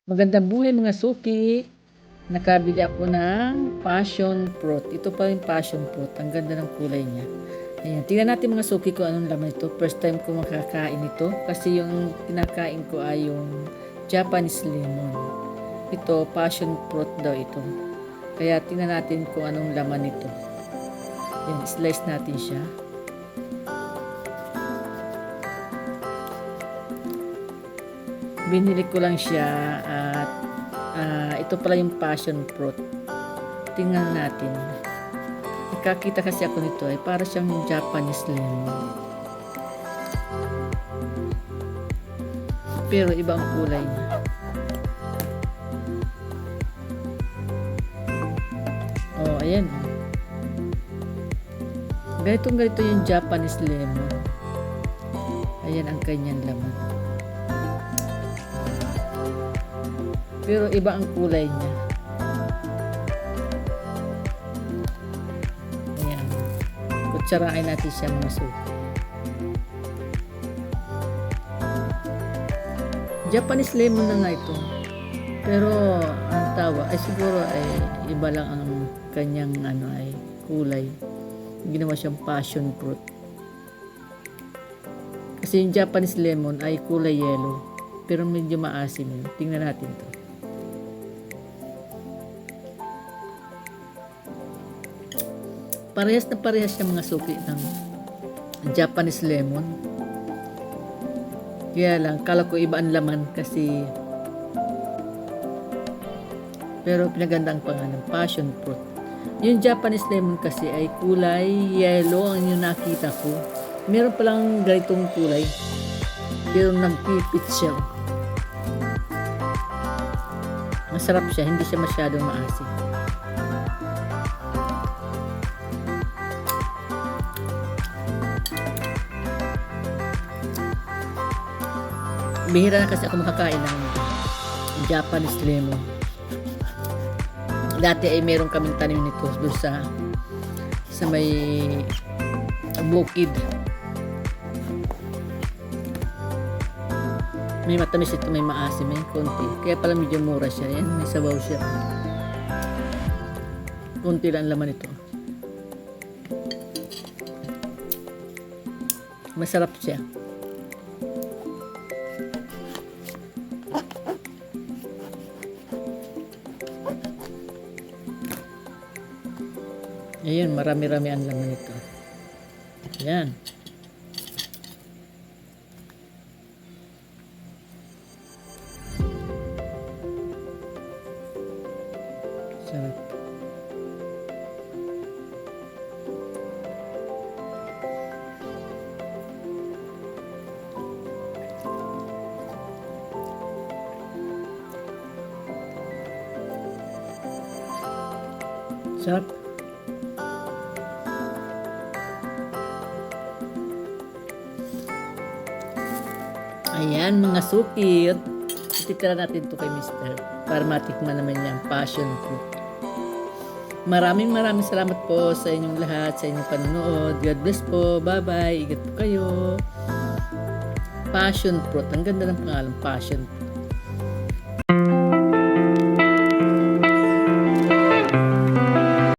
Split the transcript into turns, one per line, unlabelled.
Magandang buhay mga suki. Nakabili ako ng passion fruit. Ito pa yung passion fruit. Ang ganda ng kulay niya. Ayan. Tingnan natin mga suki kung anong laman ito. First time ko makakain ito. Kasi yung kinakain ko ay yung Japanese lemon. Ito, passion fruit daw ito. Kaya tingnan natin kung anong laman ito. Ayan, slice natin siya. Binili ko lang siya at ito pala yung passion fruit. Tingnan natin. Nakakita kasi ako nito ay para siyang Japanese lemon. Pero iba ang kulay niya. Oh, ayan. Ganito yung Japanese lemon. Ayan ang kanyang laman. Pero iba ang kulay niya. Ayan. Kutsarain natin siya mga suki. Japanese lemon na nga ito. Pero ang tawa ay siguro ay iba lang ang kanyang ay kulay. Ginawa siyang passion fruit. Kasi yung Japanese lemon ay kulay yellow. Pero medyo maasim yun. Tingnan natin to. Parehas na parehas siya mga suki ng Japanese lemon. Kaya lang, kala ko iba ang laman kasi pero pinaganda ang pangalan, passion fruit. Yung Japanese lemon kasi ay kulay yellow ang yung nakita ko. Meron palang ganitong kulay pero nagpipit siya. Masarap siya, hindi siya masyadong maasim. Bihira na kasi ako makakain ng Japanese lemon. Dati ay meron kaming tanim nito doon sa may bukid. May matamis ito, may maasim, may konti. Kaya pala medyo mura siya. Yan, may sabaw siya. Konti lang laman ito. Masarap siya. Ayan, marami-rami ang laman nito. Ayan. Sarap. Sarap. Ayan mga suki. Titira natin ito kay Mr. para matikman naman niyang passion fruit. Maraming salamat po sa inyong lahat, sa inyong panonood. God bless po. Bye-bye. Ingat po kayo. Passion fruit. Ang ganda ng pangalan, passion fruit.